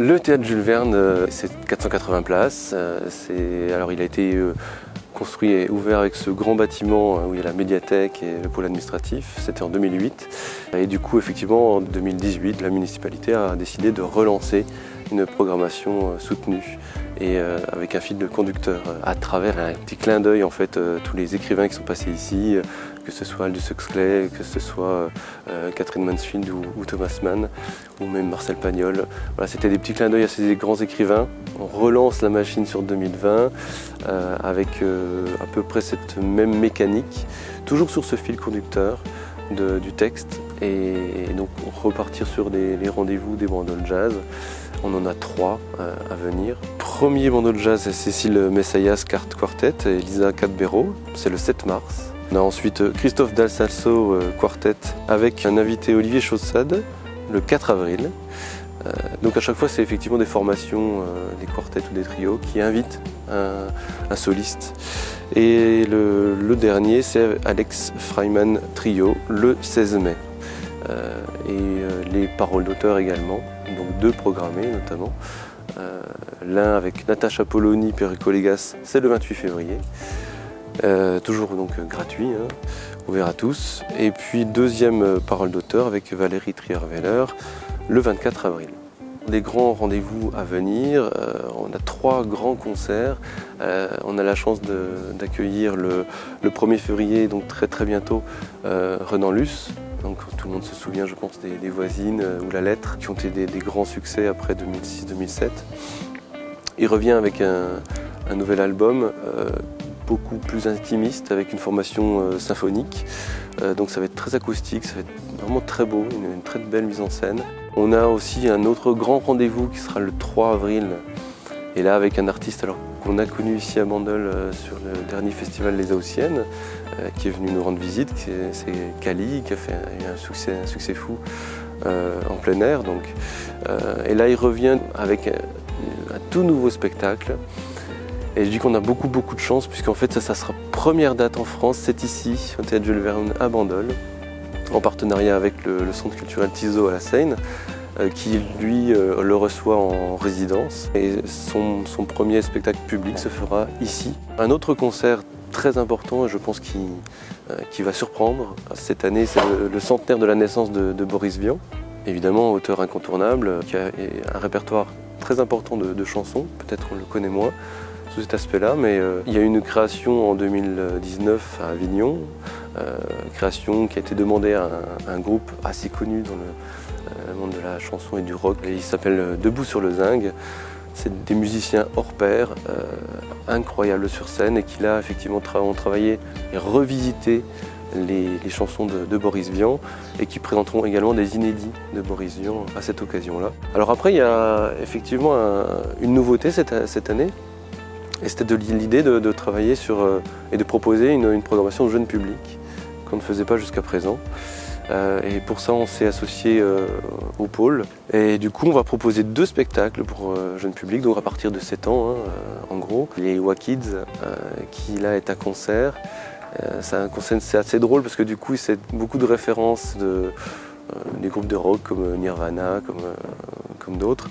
Le théâtre Jules Verne, c'est 480 places. Il a été construit et ouvert avec ce grand bâtiment où il y a la médiathèque et le pôle administratif. C'était en 2008. Et du coup, effectivement, en 2018, la municipalité a décidé de relancer une programmation soutenue et avec un fil de conducteur à travers un petit clin d'œil en fait tous les écrivains qui sont passés ici, que ce soit Aldous Huxley, que ce soit Catherine Mansfield ou Thomas Mann ou même Marcel Pagnol. Voilà, c'était des petits clins d'œil à ces grands écrivains. On relance la machine sur 2020 avec à peu près cette même mécanique, toujours sur ce fil conducteur du texte et donc repartir sur les rendez-vous des bandoles jazz. On en a 3 à venir. Premier bandeau de jazz, c'est Cécile Messayas Quartet et Lisa Cadbero, c'est le 7 mars. On a ensuite Christophe Dalsalso Quartet avec un invité Olivier Chaussade le 4 avril. Donc à chaque fois c'est effectivement des formations, des quartets ou des trios qui invitent un soliste. Et le dernier c'est Alex Freiman Trio le 16 mai. Les paroles d'auteur également, donc 2 programmés notamment. L'un avec Natacha Polony, Perico Légas, c'est le 28 février. Toujours donc gratuit, ouvert à tous. Et puis deuxième parole d'auteur avec Valérie Trierweiler le 24 avril. Des grands rendez-vous à venir, on a 3 grands concerts. On a la chance d'accueillir le 1er février, donc très bientôt, Renan Luce. Donc, tout le monde se souvient, je pense, des Voisines ou La Lettre, qui ont été des grands succès après 2006-2007. Il revient avec un nouvel album, beaucoup plus intimiste, avec une formation symphonique. Donc ça va être très acoustique, ça va être vraiment très beau, une très belle mise en scène. On a aussi un autre grand rendez-vous qui sera le 3 avril. Et là, avec un artiste qu'on a connu ici à Bandol sur le dernier festival Les Haussiennes, qui est venu nous rendre visite, c'est Kali, qui a fait un succès fou en plein air. Donc. Et là, il revient avec un tout nouveau spectacle. Et je dis qu'on a beaucoup de chance, puisqu'en fait, ça sera première date en France, c'est ici, au Théâtre Jules Verne à Bandol, en partenariat avec le Centre culturel Tizot à la Seine, qui lui le reçoit en résidence. Et son premier spectacle public se fera ici. Un autre concert très important, je pense qui va surprendre cette année, c'est le centenaire de la naissance de Boris Vian. Évidemment, auteur incontournable, qui a un répertoire très important de chansons, peut-être on le connaît moins sous cet aspect-là, mais il y a eu une création en 2019 à Avignon, création qui a été demandée à un groupe assez connu dans le monde de la chanson et du rock. Et il s'appelle Debout sur le Zinc. C'est des musiciens hors pair, incroyables sur scène et qui là effectivement ont travaillé et revisité les chansons de Boris Vian et qui présenteront également des inédits de Boris Vian à cette occasion-là. Alors après il y a effectivement une nouveauté cette année. Et c'était l'idée de travailler sur et de proposer une programmation jeune public qu'on ne faisait pas jusqu'à présent. Et pour ça, on s'est associé au pôle. Et du coup, on va proposer 2 spectacles pour jeune public, donc à partir de 7 ans, en gros. Les WAKids, qui là est à concert. C'est un concert, c'est assez drôle parce que du coup, c'est beaucoup de références des groupes de rock comme Nirvana, comme d'autres.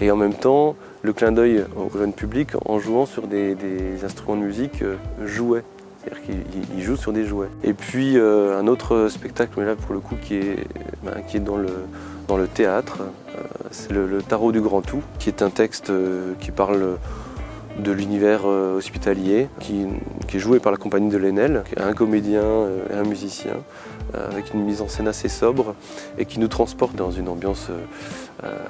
Et en même temps, le clin d'œil au jeune public en jouant sur des instruments de musique jouets. C'est-à-dire qu'il joue sur des jouets. Et puis un autre spectacle, mais là pour le coup qui est dans le théâtre, c'est le Tarot du Grand Tout, qui est un texte qui parle de l'univers hospitalier, qui est joué par la compagnie de l'Enel, un comédien et un musicien, avec une mise en scène assez sobre et qui nous transporte dans une ambiance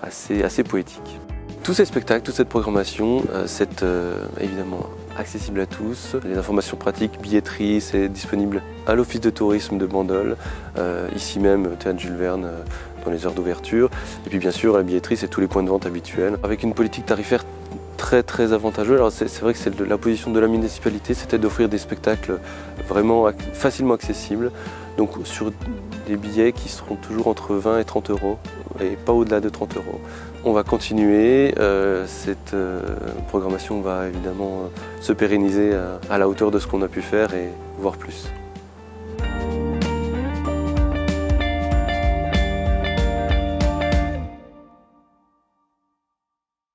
assez poétique. Tous ces spectacles, toute cette programmation, c'est évidemment accessible à tous. Les informations pratiques, billetterie, c'est disponible à l'office de tourisme de Bandol, ici même, Théâtre Jules Verne, dans les heures d'ouverture. Et puis bien sûr, la billetterie, c'est tous les points de vente habituels, avec une politique tarifaire très avantageuse. Alors c'est vrai que la position de la municipalité, c'était d'offrir des spectacles vraiment facilement accessibles, donc sur des billets qui seront toujours entre 20 et 30 euros, et pas au-delà de 30 euros. On va continuer, cette programmation va évidemment se pérenniser à la hauteur de ce qu'on a pu faire et voire plus.